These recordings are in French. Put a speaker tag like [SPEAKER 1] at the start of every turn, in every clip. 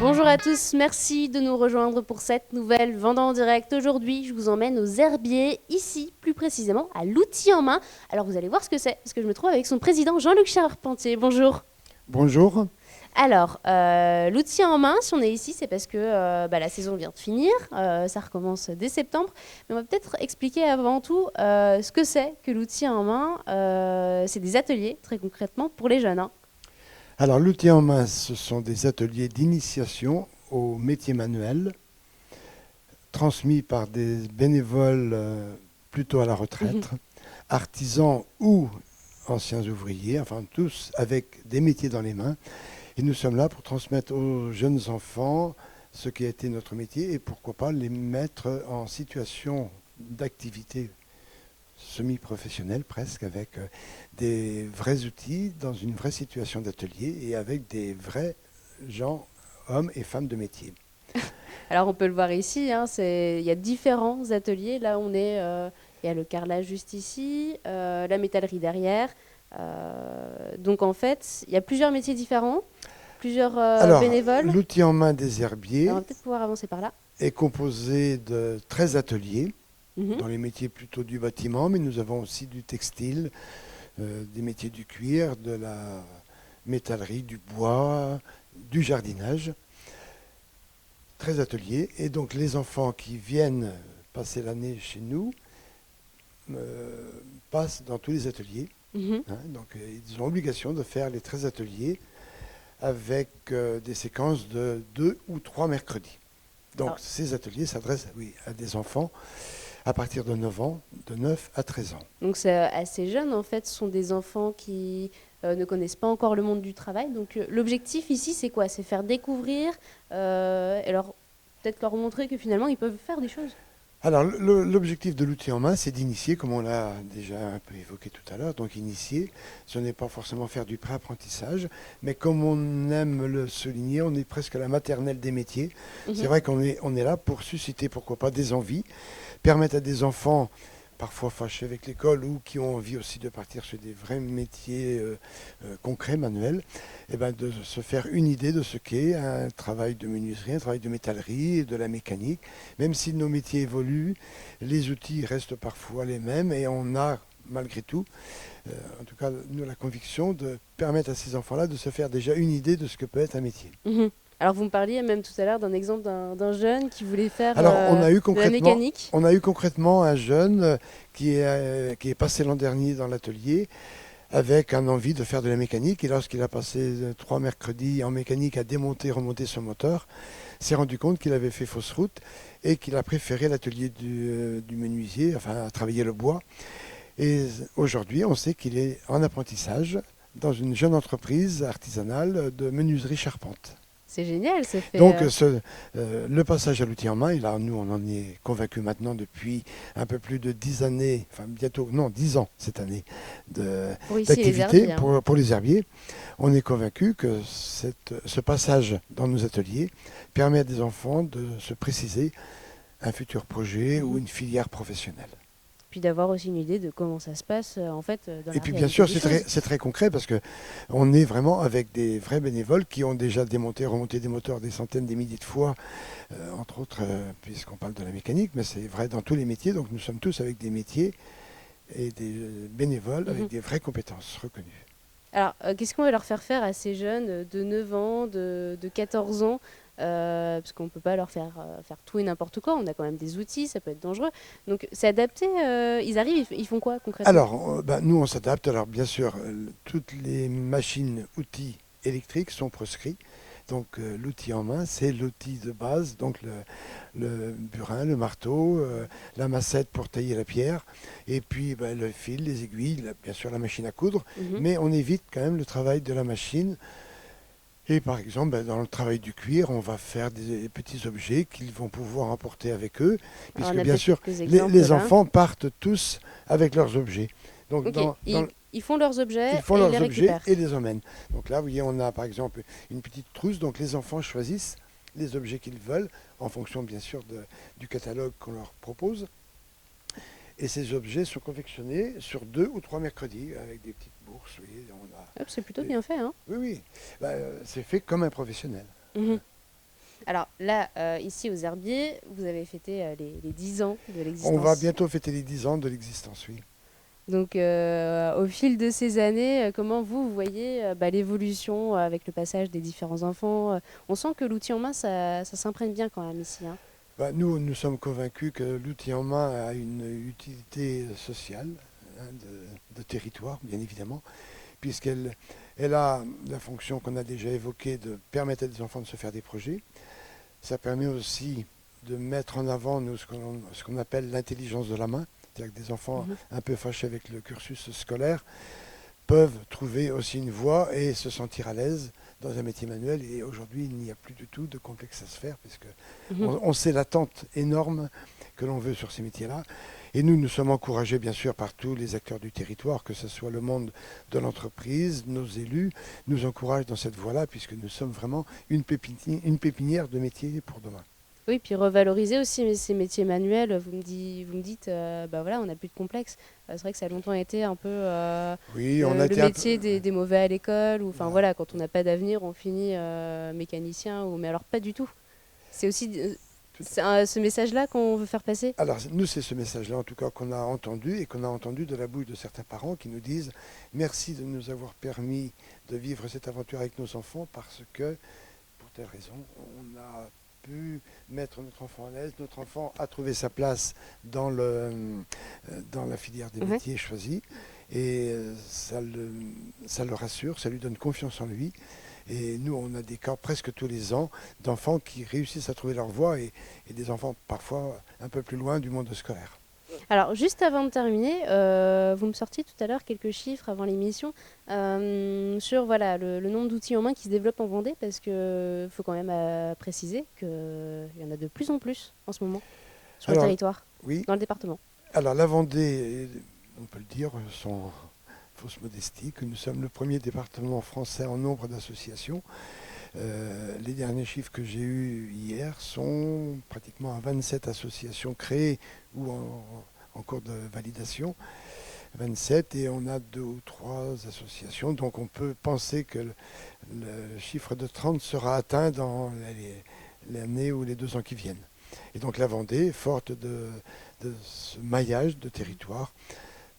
[SPEAKER 1] Bonjour à tous, merci de nous rejoindre pour cette nouvelle Vendant en direct. Aujourd'hui, je vous emmène aux herbiers, ici plus précisément à l'outil en main. Alors vous allez voir ce que c'est, parce que je me trouve avec son président Jean-Luc Charpentier. Bonjour.
[SPEAKER 2] Bonjour.
[SPEAKER 1] Alors, l'outil en main, si on est ici, c'est parce que la saison vient de finir, ça recommence dès septembre. Mais on va peut-être expliquer avant tout ce que c'est que l'outil en main. C'est des ateliers, très concrètement, pour les jeunes, hein.
[SPEAKER 2] Alors, l'outil en main, ce sont des ateliers d'initiation au métier manuel, transmis par des bénévoles plutôt à la retraite, artisans ou anciens ouvriers, enfin tous avec des métiers dans les mains. Et nous sommes là pour transmettre aux jeunes enfants ce qui a été notre métier et pourquoi pas les mettre en situation d'activité semi-professionnelle presque, avec des vrais outils dans une vraie situation d'atelier et avec des vrais gens, hommes et femmes de métier.
[SPEAKER 1] Alors on peut le voir ici, hein, il y a différents ateliers. Là il y a le carrelage juste ici, la métallerie derrière. Donc en fait, il y a plusieurs métiers différents, plusieurs
[SPEAKER 2] Alors,
[SPEAKER 1] bénévoles.
[SPEAKER 2] l'outil en main des herbiers
[SPEAKER 1] On va peut-être pouvoir avancer par là.
[SPEAKER 2] est composé de 13 ateliers
[SPEAKER 1] Mhm.
[SPEAKER 2] dans les métiers plutôt du bâtiment, mais nous avons aussi du textile, des métiers du cuir, de la métallerie, du bois, du jardinage. 13 ateliers. Et donc les enfants qui viennent passer l'année chez nous passent dans tous les ateliers.
[SPEAKER 1] Mhm.
[SPEAKER 2] Donc ils ont obligation de faire les 13 ateliers avec des séquences de 2 ou 3 mercredis. Donc ces ateliers s'adressent à des enfants à partir de 9 ans, de 9 à 13 ans.
[SPEAKER 1] Donc c'est assez jeune en fait, ce sont des enfants qui ne connaissent pas encore le monde du travail. Donc l'objectif ici c'est quoi? C'est faire découvrir et peut-être leur montrer que finalement ils peuvent faire des choses.
[SPEAKER 2] Alors l'objectif de l'outil en main, c'est d'initier, comme on l'a déjà un peu évoqué tout à l'heure. Donc initier, ce n'est pas forcément faire du pré-apprentissage, mais comme on aime le souligner, on est presque à la maternelle des métiers. C'est vrai qu'on est là pour susciter, pourquoi pas, des envies, permettre à des enfants, parfois fâchés avec l'école ou qui ont envie aussi de partir sur des vrais métiers concrets, manuels, de se faire une idée de ce qu'est un travail de menuiserie, un travail de métallerie, de la mécanique. Même si nos métiers évoluent, les outils restent parfois les mêmes et on a malgré tout, en tout cas nous, la conviction de permettre à ces enfants-là de se faire déjà une idée de ce que peut être un métier.
[SPEAKER 1] Mhm. Alors vous me parliez même tout à l'heure d'un exemple d'un jeune qui voulait faire
[SPEAKER 2] Alors, on a eu
[SPEAKER 1] de la mécanique.
[SPEAKER 2] On a eu concrètement un jeune qui est passé l'an dernier dans l'atelier avec un envie de faire de la mécanique. Et lorsqu'il a passé 3 mercredis en mécanique à démonter, remonter son moteur, s'est rendu compte qu'il avait fait fausse route et qu'il a préféré l'atelier du menuisier, enfin à travailler le bois. Et aujourd'hui, on sait qu'il est en apprentissage dans une jeune entreprise artisanale de menuiserie charpente.
[SPEAKER 1] C'est génial, ça fait...
[SPEAKER 2] Donc le passage à l'outil en main, et là nous on en est convaincus maintenant depuis un peu plus de 10 années, enfin bientôt, non 10 ans cette année d'activité pour les herbiers. On est convaincus que ce passage dans nos ateliers permet à des enfants de se préciser un futur projet ou une filière professionnelle.
[SPEAKER 1] Puis d'avoir aussi une idée de comment ça se passe en fait dans la
[SPEAKER 2] Et puis bien sûr, c'est très concret parce qu'on est vraiment avec des vrais bénévoles qui ont déjà démonté, remonté des moteurs des centaines, des milliers de fois, entre autres, puisqu'on parle de la mécanique, mais c'est vrai dans tous les métiers. Donc nous sommes tous avec des métiers et des bénévoles avec des vraies compétences reconnues.
[SPEAKER 1] Alors, qu'est-ce qu'on va leur faire faire à ces jeunes de 9 ans, de 14 ans parce qu'on ne peut pas leur faire tout et n'importe quoi. On a quand même des outils, ça peut être dangereux. Donc, c'est adapté. Ils arrivent, ils font quoi concrètement?
[SPEAKER 2] Alors, nous, on s'adapte. Alors, bien sûr, toutes les machines, outils électriques sont proscrits. Donc, l'outil en main, c'est l'outil de base. Donc, le burin, le marteau, la massette pour tailler la pierre. Et puis, le fil, les aiguilles, bien sûr, la machine à coudre. Mais on évite quand même le travail de la machine. Et par exemple, dans le travail du cuir, on va faire des petits objets qu'ils vont pouvoir emporter avec eux, puisque bien sûr, les enfants partent tous avec leurs objets. Donc,
[SPEAKER 1] ils font leurs objets,
[SPEAKER 2] et les emmènent. Donc là, vous voyez, on a par exemple une petite trousse, donc les enfants choisissent les objets qu'ils veulent, en fonction bien sûr du catalogue qu'on leur propose. Et ces objets sont confectionnés sur 2 ou 3 mercredis, avec des petites bourses. Vous voyez,
[SPEAKER 1] C'est plutôt bien fait, hein.
[SPEAKER 2] Oui, oui. C'est fait comme un professionnel.
[SPEAKER 1] Mhm. Alors là, ici aux Herbiers, vous avez fêté les 10 ans de l'existence.
[SPEAKER 2] On va bientôt fêter les 10 ans de l'existence, oui.
[SPEAKER 1] Donc au fil de ces années, comment vous voyez l'évolution avec le passage des différents enfants On sent que l'outil en main, ça s'imprègne bien quand même ici, hein.
[SPEAKER 2] Nous sommes convaincus que l'outil en main a une utilité sociale, hein, de territoire, bien évidemment, puisqu'elle a la fonction qu'on a déjà évoquée de permettre à des enfants de se faire des projets. Ça permet aussi de mettre en avant ce qu'on appelle l'intelligence de la main. C'est-à-dire que des enfants un peu fâchés avec le cursus scolaire peuvent trouver aussi une voie et se sentir à l'aise dans un métier manuel. Et aujourd'hui, il n'y a plus du tout de complexe à se faire, parce que on sait l'attente énorme que l'on veut sur ces métiers-là. Et nous sommes encouragés, bien sûr, par tous les acteurs du territoire, que ce soit le monde de l'entreprise, nos élus, nous encouragent dans cette voie-là, puisque nous sommes vraiment une pépinière de métiers pour demain.
[SPEAKER 1] Oui, puis revaloriser aussi ces métiers manuels. Vous me dites, voilà, on n'a plus de complexe. C'est vrai que ça a longtemps été un peu
[SPEAKER 2] oui,
[SPEAKER 1] le métier des mauvais à l'école. Enfin voilà, quand on n'a pas d'avenir, on finit mécanicien. Mais alors pas du tout. C'est aussi ce message-là qu'on veut faire passer.
[SPEAKER 2] Alors nous, c'est ce message-là en tout cas qu'on a entendu, et qu'on a entendu de la bouche de certains parents qui nous disent merci de nous avoir permis de vivre cette aventure avec nos enfants, parce que, pour telle raison, on a pu mettre notre enfant à l'aise, notre enfant a trouvé sa place dans la filière des métiers choisis, et ça le rassure, ça lui donne confiance en lui. Et nous, on a des cas presque tous les ans d'enfants qui réussissent à trouver leur voie, et des enfants parfois un peu plus loin du monde scolaire.
[SPEAKER 1] Alors, juste avant de terminer, vous me sortiez tout à l'heure quelques chiffres avant l'émission sur le nombre d'outils en main qui se développent en Vendée, parce qu'il faut quand même préciser qu'il y en a de plus en plus en ce moment sur le territoire, dans le département.
[SPEAKER 2] Alors, la Vendée, on peut le dire, sans fausse modestie, que nous sommes le premier département français en nombre d'associations. Les derniers chiffres que j'ai eus hier sont pratiquement à 27 associations créées ou en cours de validation. 27, et on a 2 ou 3 associations. Donc on peut penser que le chiffre de 30 sera atteint dans l'année ou les 2 ans qui viennent. Et donc la Vendée, forte de ce maillage de territoire,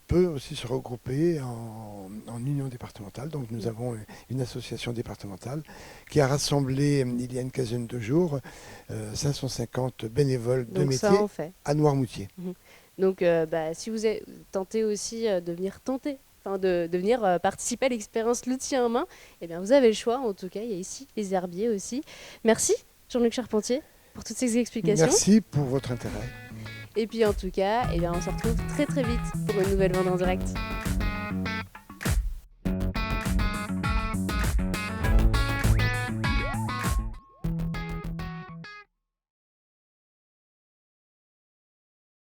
[SPEAKER 2] peut aussi se regrouper en union départementale. Donc nous avons une association départementale qui a rassemblé il y a une quinzaine de jours 550 bénévoles de métier à Noirmoutier.
[SPEAKER 1] Donc si vous êtes tenté aussi de venir participer à l'expérience l'outil en main, eh bien vous avez le choix. En tout cas, il y a ici les Herbiers aussi. Merci Jean-Luc Charpentier pour toutes ces explications.
[SPEAKER 2] Merci pour votre intérêt.
[SPEAKER 1] Et puis en tout cas, on se retrouve très très vite pour une nouvelle Vendée en direct.